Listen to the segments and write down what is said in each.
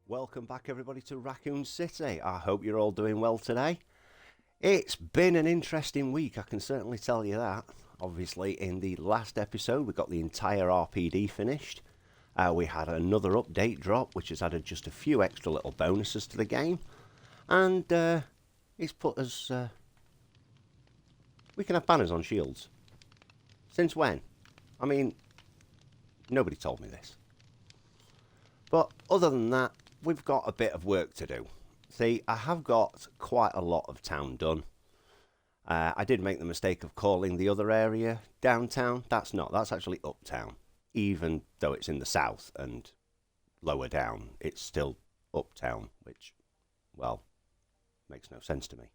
Welcome back everybody to Raccoon City. I hope you're all doing well today. It's been an interesting week, I can certainly tell you that. Obviously in the last episode we got the entire RPD finished. We had another update drop which has added just a few extra little bonuses to the game. And it's put us... we can have banners on shields. Since when? I mean, nobody told me this. But other than that, we've got a bit of work to do. See, I have got quite a lot of town done. I did make the mistake of calling the other area downtown. That's not. That's actually uptown. Even though it's in the south and lower down, it's still uptown, which, well, makes no sense to me.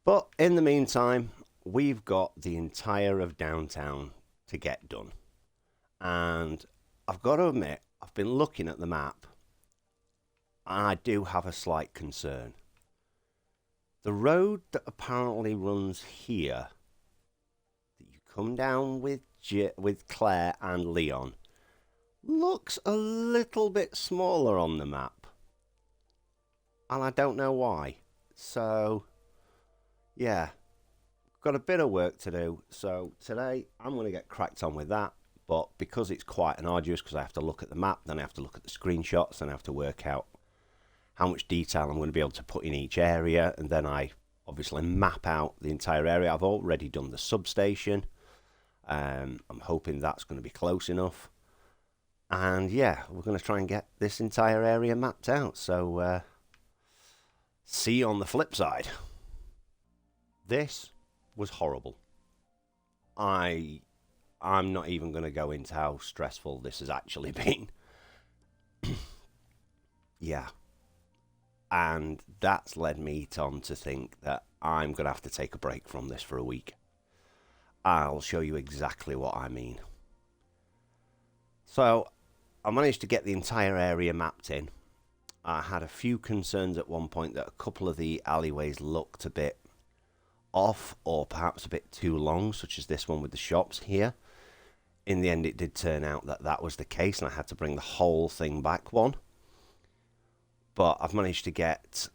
But in the meantime, we've got the entire of downtown to get done. And I've got to admit, I've been looking at the map, and I do have a slight concern. The road that apparently runs here, that you come down with Claire and Leon, looks a little bit smaller on the map. And I don't know why. So, yeah, got a bit of work to do. So today, I'm going to get cracked on with that. But because it's quite an arduous, because I have to look at the map, then I have to look at the screenshots, then I have to work out how much detail I'm going to be able to put in each area, and then I obviously map out the entire area. I've already done the substation. I'm hoping that's going to be close enough. And yeah, we're going to try and get this entire area mapped out. So see you on the flip side. This was horrible. I'm not even going to go into how stressful this has actually been. Yeah. And that's led me, Tom, to think that I'm going to have to take a break from this for a week. I'll show you exactly what I mean. So, I managed to get the entire area mapped in. I had a few concerns at one point that a couple of the alleyways looked a bit off or perhaps a bit too long, such as this one with the shops here. In the end, it did turn out that that was the case, and I had to bring the whole thing back one. But I've managed to get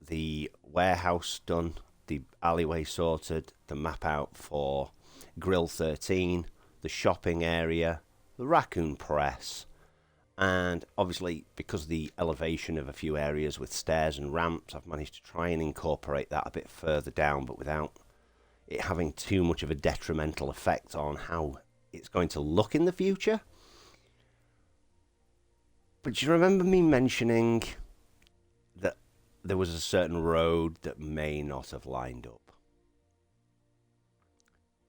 the warehouse done, the alleyway sorted, the map out for Grill 13, the shopping area, the Raccoon Press, and obviously because of the elevation of a few areas with stairs and ramps, I've managed to try and incorporate that a bit further down, but without it having too much of a detrimental effect on how it's going to look in the future. But do you remember me mentioning that there was a certain road that may not have lined up?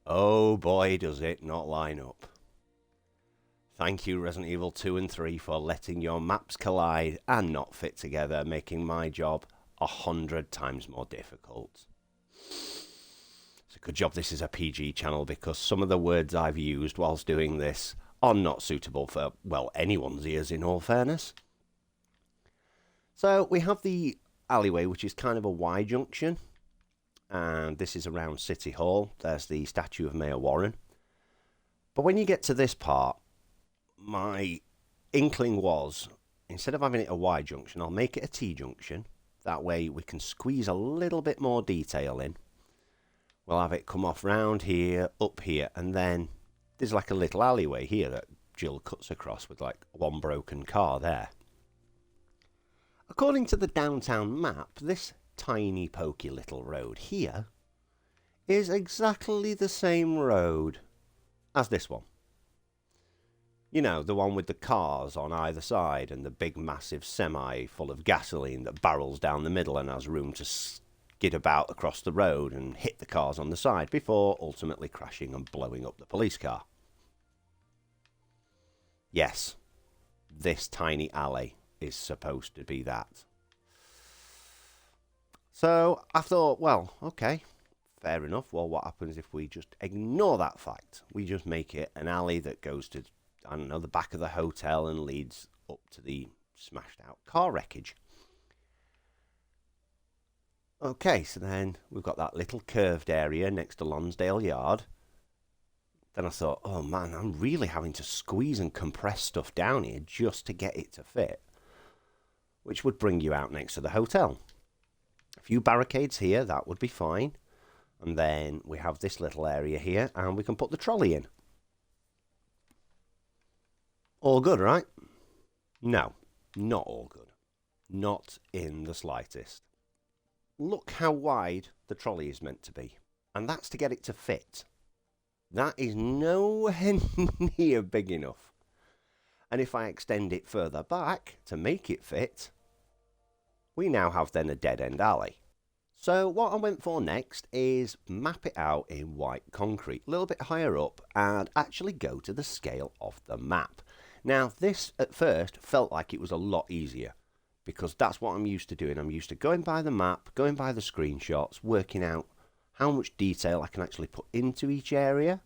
Oh boy, does it not line up. Thank you, Resident Evil 2 and 3, for letting your maps collide and not fit together, making my job 100 times more difficult. It's a good job this is a PG channel, because some of the words I've used whilst doing this are not suitable for, well, anyone's ears, in all fairness. So we have the alleyway, which is kind of a Y junction, and this is around City Hall. There's the statue of Mayor Warren. But when you get to this part, my inkling was, instead of having it a Y junction, I'll make it a T junction. That way we can squeeze a little bit more detail in. We'll have it come off round here, up here, and then there's like a little alleyway here that Jill cuts across with like one broken car there. According to the downtown map, this tiny pokey little road here is exactly the same road as this one. You know, the one with the cars on either side and the big massive semi full of gasoline that barrels down the middle and has room to skid about across the road and hit the cars on the side before ultimately crashing and blowing up the police car. Yes, this tiny alley is supposed to be that. So I thought, well, okay, fair enough. Well, what happens if we just ignore that fact? We just make it an alley that goes to, I don't know, the back of the hotel and leads up to the smashed out car wreckage. Okay, so then we've got that little curved area next to Lonsdale Yard. Then I thought, oh man, I'm really having to squeeze and compress stuff down here just to get it to fit. which would bring you out next to the hotel. A few barricades here, that would be fine. And then we have this little area here, and we can put the trolley in. All good, right? No, not all good. Not in the slightest. Look how wide the trolley is meant to be. And that's to get it to fit. That is nowhere near big enough. And if I extend it further back to make it fit, we now have then a dead-end alley. So what I went for next is map it out in white concrete, a little bit higher up, and actually go to the scale of the map. Now, this at first felt like it was a lot easier, because that's what I'm used to doing. I'm used to going by the map, going by the screenshots, working out how much detail I can actually put into each area,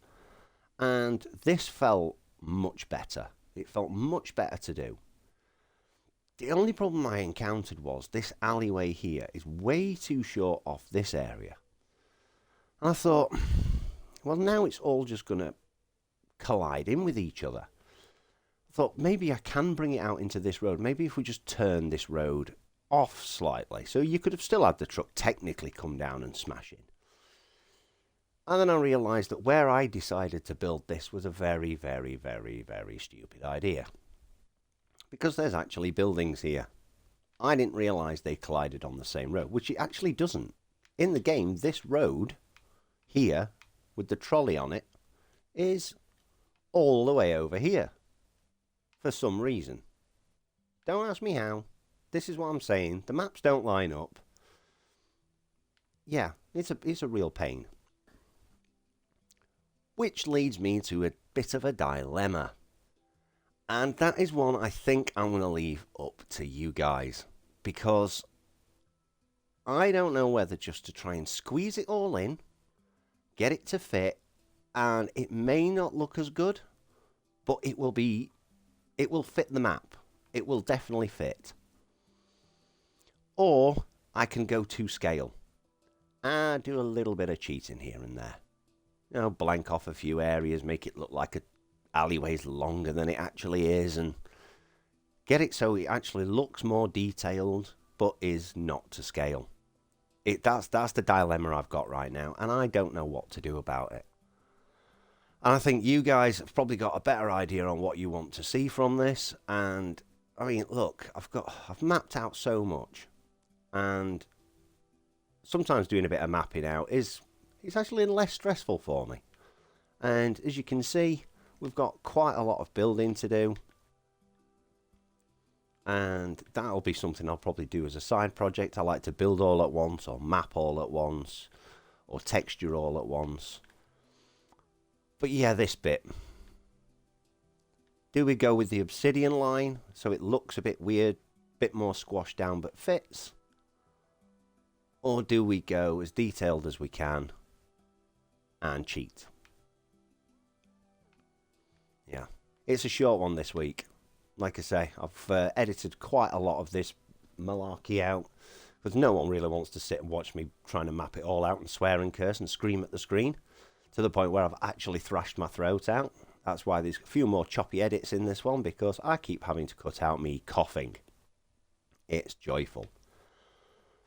and this felt much better. It felt much better to do. The only problem I encountered was this alleyway here is way too short off this area. And I thought, well, now it's all just going to collide in with each other. I thought maybe I can bring it out into this road. Maybe if we just turn this road off slightly. So you could have still had the truck technically come down and smash in. And then I realised that where I decided to build this was a very, very, very, very stupid idea. Because there's actually buildings here. I didn't realise they collided on the same road, which it actually doesn't. In the game, this road here, with the trolley on it, is all the way over here. For some reason. Don't ask me how. This is what I'm saying. The maps don't line up. Yeah, it's a real pain. Which leads me to a bit of a dilemma. And that is one I think I'm going to leave up to you guys. Because I don't know whether just to try and squeeze it all in, get it to fit, and it may not look as good, but it will fit the map. It will definitely fit. Or I can go to scale and do a little bit of cheating here and there. You know, blank off a few areas, make it look like a alleyway's longer than it actually is, and get it so it actually looks more detailed but is not to scale. That's the dilemma I've got right now, and I don't know what to do about it. And I think you guys have probably got a better idea on what you want to see from this. And I mean, look, I've mapped out so much, and sometimes doing a bit of mapping out is actually less stressful for me. And as you can see, we've got quite a lot of building to do, and that'll be something I'll probably do as a side project. I like to build all at once, or map all at once, or texture all at once. But yeah, this bit. Do we go with the obsidian line so it looks a bit weird, bit more squashed down but fits? Or do we go as detailed as we can and cheat? Yeah, it's a short one this week. Like I say, I've edited quite a lot of this malarkey out, because no one really wants to sit and watch me trying to map it all out and swear and curse and scream at the screen, to the point where I've actually thrashed my throat out. That's why there's a few more choppy edits in this one, because I keep having to cut out me coughing. It's joyful.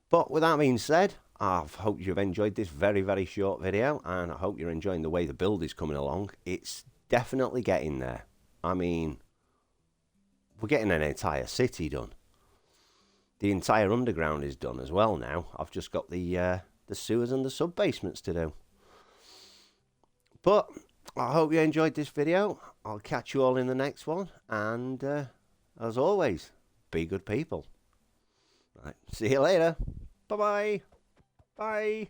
But with that being said, I hope you've enjoyed this very, very short video, and I hope you're enjoying the way the build is coming along. It's definitely getting there. I mean, we're getting an entire city done. The entire underground is done as well now. I've just got the sewers and the sub-basements to do. But I hope you enjoyed this video. I'll catch you all in the next one. And as always, be good people. Right, see you later. Bye-bye. Bye.